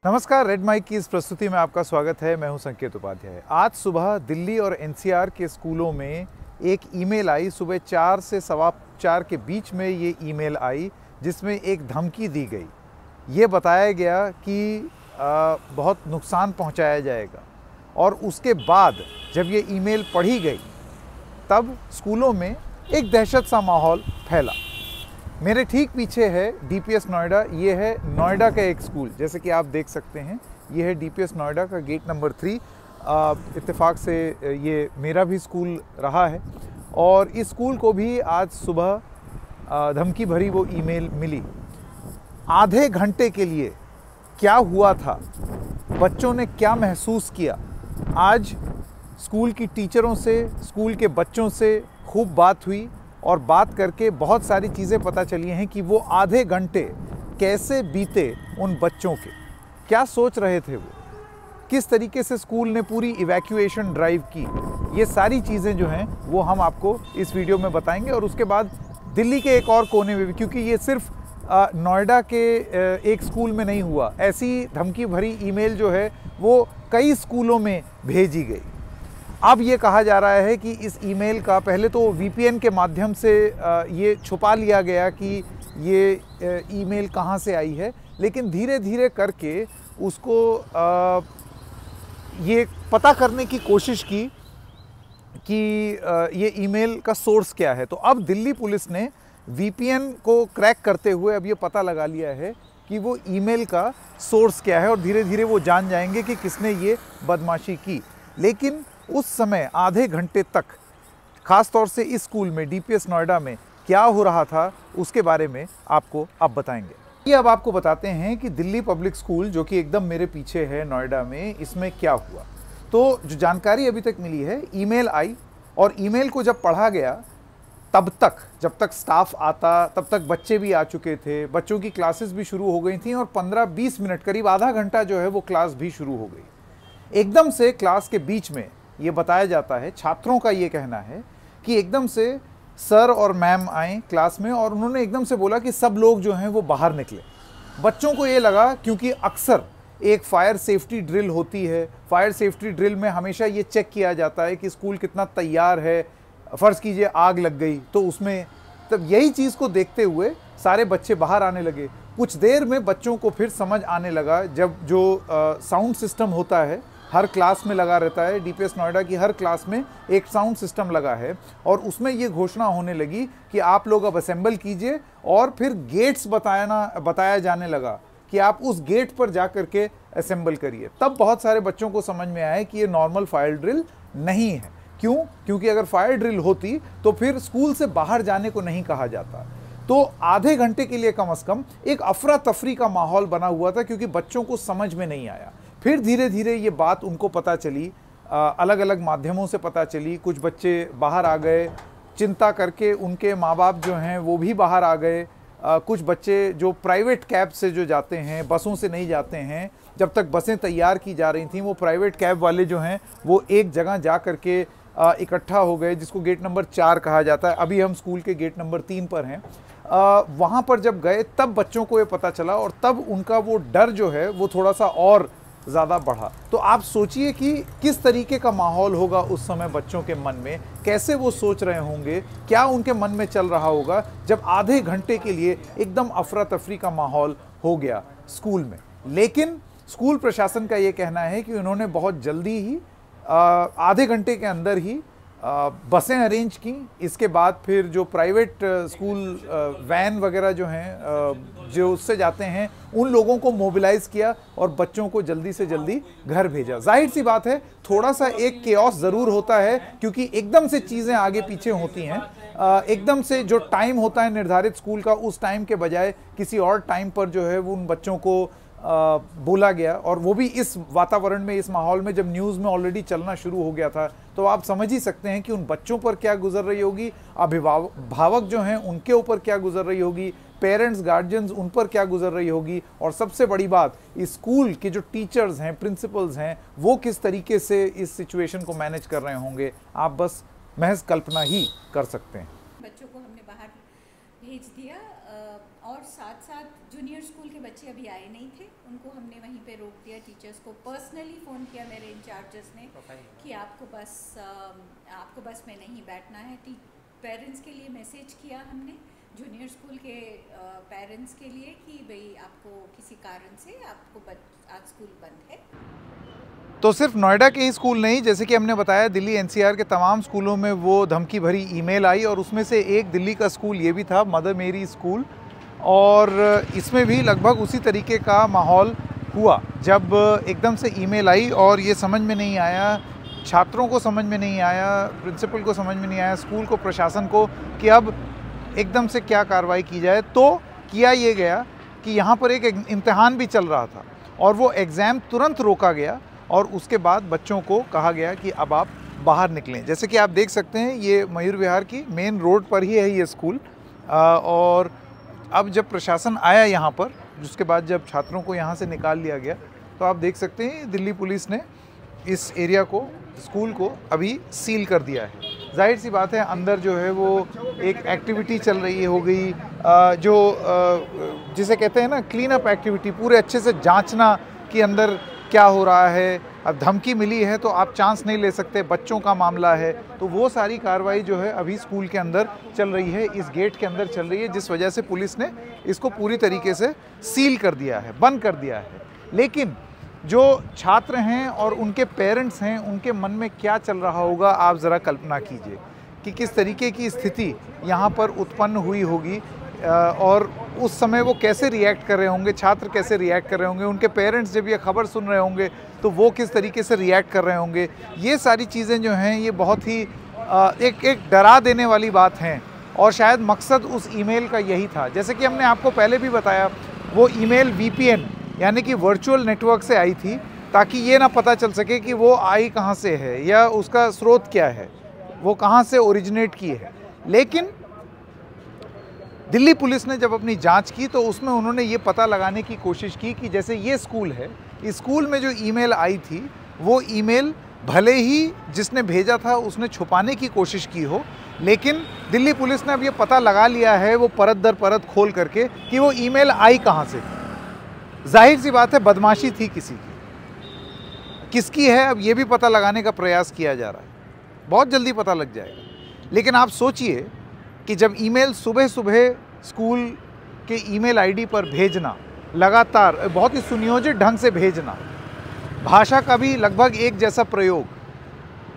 नमस्कार, red mic की इस प्रस्तुति में आपका स्वागत है। मैं हूं संकेत उपाध्याय। आज सुबह दिल्ली और एनसीआर के स्कूलों में एक ईमेल आई। सुबह 4 से सवा 4 के बीच में ये ईमेल आई, जिसमें एक धमकी दी गई। ये बताया गया कि बहुत नुकसान पहुंचाया जाएगा। और उसके बाद जब ये ईमेल पढ़ी गई तब स्कूलों में एक दहशत सा माहौल फैला। मेरे ठीक पीछे है डीपीएस नोएडा। ये है नोएडा का एक स्कूल, जैसे कि आप देख सकते हैं। ये है डीपीएस नोएडा का गेट नंबर 3। इत्तेफाक से ये मेरा भी स्कूल रहा है और इस स्कूल को भी आज सुबह धमकी भरी वो ईमेल मिली। आधे घंटे के लिए क्या हुआ था, बच्चों ने क्या महसूस किया, आज स्कूल की टीचरों से, स्कूल के बच्चों से खूब बात हुई और बात करके बहुत सारी चीज़ें पता चली हैं कि वो आधे घंटे कैसे बीते उन बच्चों के, क्या सोच रहे थे वो, किस तरीके से स्कूल ने पूरी इवैक्यूएशन ड्राइव की। ये सारी चीज़ें जो हैं वो हम आपको इस वीडियो में बताएंगे। और उसके बाद दिल्ली के एक और कोने में भी, क्योंकि ये सिर्फ नोएडा के एक स्कूल में नहीं हुआ, ऐसी धमकी भरी ईमेल जो है वो कई स्कूलों में भेजी गई। अब ये कहा जा रहा है कि इस ईमेल का पहले तो वीपीएन के माध्यम से ये छुपा लिया गया कि ये ईमेल कहाँ से आई है, लेकिन धीरे धीरे करके उसको ये पता करने की कोशिश की कि ये ईमेल का सोर्स क्या है। तो अब दिल्ली पुलिस ने वीपीएन को क्रैक करते हुए अब ये पता लगा लिया है कि वो ईमेल का सोर्स क्या है और धीरे धीरे वो जान जाएंगे कि किसने ये बदमाशी की। लेकिन उस समय आधे घंटे तक ख़ास तौर से इस स्कूल में डीपीएस नोएडा में क्या हो रहा था उसके बारे में आपको अब बताएंगे। ये अब आपको बताते हैं कि दिल्ली पब्लिक स्कूल, जो कि एकदम मेरे पीछे है नोएडा में, इसमें क्या हुआ। तो जो जानकारी अभी तक मिली है, ईमेल आई और ईमेल को जब पढ़ा गया तब तक, जब तक स्टाफ आता तब तक बच्चे भी आ चुके थे, बच्चों की क्लासेस भी शुरू हो गई थी और 15-20 मिनट, करीब आधा घंटा जो है वो क्लास भी शुरू हो गई। एकदम से क्लास के बीच में ये बताया जाता है, छात्रों का ये कहना है कि एकदम से सर और मैम आए क्लास में और उन्होंने एकदम से बोला कि सब लोग जो हैं वो बाहर निकले। बच्चों को ये लगा, क्योंकि अक्सर एक फायर सेफ्टी ड्रिल होती है, फायर सेफ्टी ड्रिल में हमेशा ये चेक किया जाता है कि स्कूल कितना तैयार है। फ़र्ज़ कीजिए आग लग गई तो उसमें, तब यही चीज़ को देखते हुए सारे बच्चे बाहर आने लगे। कुछ देर में बच्चों को फिर समझ आने लगा, जब जो साउंड सिस्टम होता है हर क्लास में लगा रहता है, डीपीएस नोएडा की हर क्लास में एक साउंड सिस्टम लगा है और उसमें ये घोषणा होने लगी कि आप लोग अब असेंबल कीजिए। और फिर गेट्स बताया जाने लगा कि आप उस गेट पर जा कर के असेंबल करिए। तब बहुत सारे बच्चों को समझ में आया कि ये नॉर्मल फायर ड्रिल नहीं है। क्यों? क्योंकि अगर फायर ड्रिल होती तो फिर स्कूल से बाहर जाने को नहीं कहा जाता। तो आधे घंटे के लिए कम से कम एक अफरा तफरी का माहौल बना हुआ था, क्योंकि बच्चों को समझ में नहीं आया। फिर धीरे धीरे ये बात उनको पता चली, अलग अलग माध्यमों से पता चली। कुछ बच्चे बाहर आ गए, चिंता करके उनके माँ बाप जो हैं वो भी बाहर आ गए। कुछ बच्चे जो प्राइवेट कैब से जो जाते हैं, बसों से नहीं जाते हैं, जब तक बसें तैयार की जा रही थीं, वो प्राइवेट कैब वाले जो हैं वो एक जगह जा कर के इकट्ठा हो गए, जिसको गेट नंबर 4 कहा जाता है। अभी हम स्कूल के गेट नंबर 3 पर हैं। वहाँ पर जब गए तब बच्चों को ये पता चला और तब उनका वो डर जो है वो थोड़ा सा और ज़्यादा बढ़ा। तो आप सोचिए कि किस तरीके का माहौल होगा उस समय बच्चों के मन में, कैसे वो सोच रहे होंगे, क्या उनके मन में चल रहा होगा जब आधे घंटे के लिए एकदम अफरा तफरी का माहौल हो गया स्कूल में। लेकिन स्कूल प्रशासन का ये कहना है कि उन्होंने बहुत जल्दी ही आधे घंटे के अंदर ही बसें अरेंज की। इसके बाद फिर जो प्राइवेट स्कूल वैन वगैरह जो हैं जो उससे जाते हैं, उन लोगों को मोबिलाइज़ किया और बच्चों को जल्दी से जल्दी घर भेजा। जाहिर सी बात है थोड़ा सा एक केओस ज़रूर होता है, क्योंकि एकदम से चीज़ें आगे पीछे होती हैं। एकदम से जो टाइम होता है निर्धारित स्कूल का, उस टाइम के बजाय किसी और टाइम पर जो है वो उन बच्चों को बोला गया, और वो भी इस वातावरण में, इस माहौल में, जब न्यूज़ में ऑलरेडी चलना शुरू हो गया था। तो आप समझ ही सकते हैं कि उन बच्चों पर क्या गुजर रही होगी, अभिभावक जो हैं उनके ऊपर क्या गुजर रही होगी, पेरेंट्स गार्जियंस उन पर क्या गुजर रही होगी, और सबसे बड़ी बात स्कूल के जो टीचर्स हैं, प्रिंसिपल्स हैं, वो किस तरीके से इस सिचुएशन को मैनेज कर रहे होंगे। आप बस महज कल्पना ही कर सकते हैं। बच्चों को हमने बाहर भेज दिया और साथ साथ जूनियर स्कूल के बच्चे अभी आए नहीं थे, उनको हमने वहीं पे रोक दिया। टीचर्स को पर्सनली फ़ोन किया मेरे इंचार्जेस ने कि आपको बस में नहीं बैठना है। पेरेंट्स के लिए मैसेज किया हमने, जूनियर स्कूल के पेरेंट्स के लिए, कि भाई आपको किसी कारण से आपको आज स्कूल बंद है। तो सिर्फ नोएडा के ही स्कूल नहीं, जैसे कि हमने बताया दिल्ली एनसीआर के तमाम स्कूलों में वो धमकी भरी ईमेल आई और उसमें से एक दिल्ली का स्कूल ये भी था, मदर मेरी स्कूल, और इसमें भी लगभग उसी तरीके का माहौल हुआ जब एकदम से ईमेल आई और ये समझ में नहीं आया, छात्रों को समझ में नहीं आया, प्रिंसिपल को समझ में नहीं आया, स्कूल को, प्रशासन को, कि अब एकदम से क्या कार्रवाई की जाए। तो किया ये गया कि यहाँ पर एक इम्तिहान भी चल रहा था और वो एग्ज़ाम तुरंत रोका गया और उसके बाद बच्चों को कहा गया कि अब आप बाहर निकलें। जैसे कि आप देख सकते हैं ये मयूर विहार की मेन रोड पर ही है ये स्कूल। और अब जब प्रशासन आया यहाँ पर, जिसके बाद जब छात्रों को यहाँ से निकाल लिया गया, तो आप देख सकते हैं दिल्ली पुलिस ने इस एरिया को, स्कूल को अभी सील कर दिया है। जाहिर सी बात है अंदर जो है वो एक एक्टिविटी चल रही होगी, जो जिसे कहते हैं ना क्लीन अप एक्टिविटी, पूरे अच्छे से जांचना कि अंदर क्या हो रहा है। अब धमकी मिली है तो आप चांस नहीं ले सकते, बच्चों का मामला है, तो वो सारी कार्रवाई जो है अभी स्कूल के अंदर चल रही है, इस गेट के अंदर चल रही है, जिस वजह से पुलिस ने इसको पूरी तरीके से सील कर दिया है, बंद कर दिया है। लेकिन जो छात्र हैं और उनके पेरेंट्स हैं, उनके मन में क्या चल रहा होगा, आप ज़रा कल्पना कीजिए कि किस तरीके की स्थिति यहाँ पर उत्पन्न हुई होगी और उस समय वो कैसे रिएक्ट कर रहे होंगे, छात्र कैसे रिएक्ट कर रहे होंगे, उनके पेरेंट्स जब ये खबर सुन रहे होंगे तो वो किस तरीके से रिएक्ट कर रहे होंगे। ये सारी चीज़ें जो हैं ये बहुत ही एक डरा देने वाली बात हैं और शायद मकसद उस ईमेल का यही था। जैसे कि हमने आपको पहले भी बताया, वो ईमेल VPN यानी कि वर्चुअल नेटवर्क से आई थी, ताकि ये ना पता चल सके कि वो आई कहाँ से है या उसका स्रोत क्या है, वो कहाँ से ओरिजिनेट की है। लेकिन दिल्ली पुलिस ने जब अपनी जांच की तो उसमें उन्होंने ये पता लगाने की कोशिश की कि जैसे ये स्कूल है, इस स्कूल में जो ईमेल आई थी वो ईमेल भले ही जिसने भेजा था उसने छुपाने की कोशिश की हो, लेकिन दिल्ली पुलिस ने अब ये पता लगा लिया है वो परत दर परत खोल करके कि वो ईमेल आई कहाँ से थी। जाहिर सी बात है बदमाशी थी किसी की, किसकी है अब ये भी पता लगाने का प्रयास किया जा रहा है, बहुत जल्दी पता लग जाएगा। लेकिन आप सोचिए कि जब ईमेल सुबह सुबह स्कूल के ईमेल आईडी पर भेजना, लगातार बहुत ही सुनियोजित ढंग से भेजना, भाषा का भी लगभग एक जैसा प्रयोग,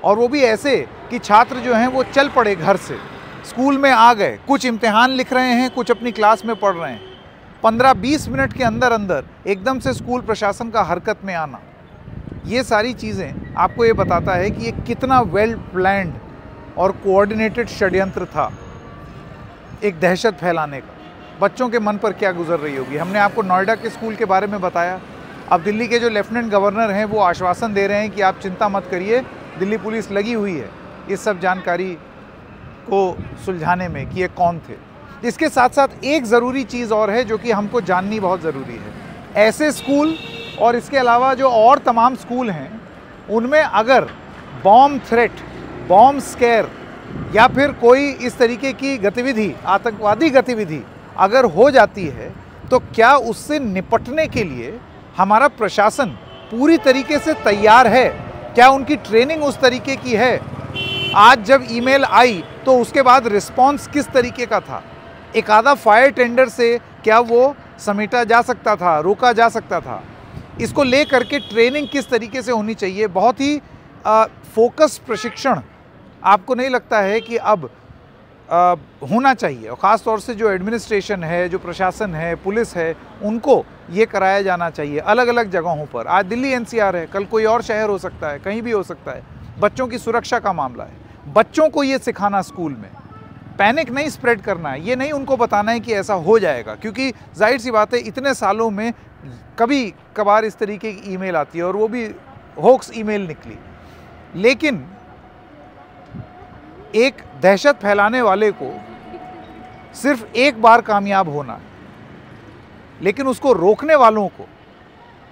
और वो भी ऐसे कि छात्र जो हैं वो चल पड़े घर से, स्कूल में आ गए, कुछ इम्तिहान लिख रहे हैं, कुछ अपनी क्लास में पढ़ रहे हैं, 15-20 मिनट के अंदर अंदर एकदम से स्कूल प्रशासन का हरकत में आना, ये सारी चीज़ें आपको ये बताता है कि ये कितना वेल प्लान्ड और कोऑर्डिनेटेड षड्यंत्र था एक दहशत फैलाने का। बच्चों के मन पर क्या गुजर रही होगी। हमने आपको नोएडा के स्कूल के बारे में बताया। अब दिल्ली के जो लेफ्टिनेंट गवर्नर हैं वो आश्वासन दे रहे हैं कि आप चिंता मत करिए, दिल्ली पुलिस लगी हुई है इस सब जानकारी को सुलझाने में कि ये कौन थे। इसके साथ साथ एक ज़रूरी चीज़ और है जो कि हमको जाननी बहुत ज़रूरी है। ऐसे स्कूल और इसके अलावा जो और तमाम स्कूल हैं उनमें अगर बॉम्ब थ्रेट, बॉम्ब स्केयर या फिर कोई इस तरीके की गतिविधि, आतंकवादी गतिविधि अगर हो जाती है तो क्या उससे निपटने के लिए हमारा प्रशासन पूरी तरीके से तैयार है? क्या उनकी ट्रेनिंग उस तरीके की है? आज जब ईमेल आई तो उसके बाद रिस्पॉन्स किस तरीके का था? एक आधा फायर टेंडर से क्या वो समेटा जा सकता था, रोका जा सकता था? इसको ले करके ट्रेनिंग किस तरीके से होनी चाहिए? बहुत ही फोकस प्रशिक्षण आपको नहीं लगता है कि अब होना चाहिए? और ख़ास तौर से जो एडमिनिस्ट्रेशन है, जो प्रशासन है, पुलिस है, उनको ये कराया जाना चाहिए अलग अलग जगहों पर। आज दिल्ली एनसीआर है, कल कोई और शहर हो सकता है, कहीं भी हो सकता है। बच्चों की सुरक्षा का मामला है, बच्चों को ये सिखाना स्कूल में, पैनिक नहीं स्प्रेड करना है, ये नहीं उनको बताना है कि ऐसा हो जाएगा, क्योंकि जाहिर सी बात है इतने सालों में कभी कभार इस तरीके की ईमेल आती है और वो भी होक्स ईमेल निकली। लेकिन एक दहशत फैलाने वाले को सिर्फ एक बार कामयाब होना है, लेकिन उसको रोकने वालों को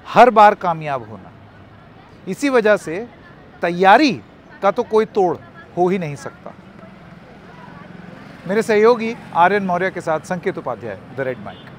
हर बार कामयाब होना है। इसी वजह से तैयारी का तो कोई तोड़ हो ही नहीं सकता। मेरे सहयोगी आर्यन मौर्य के साथ संकेत उपाध्याय, द रेड माइक।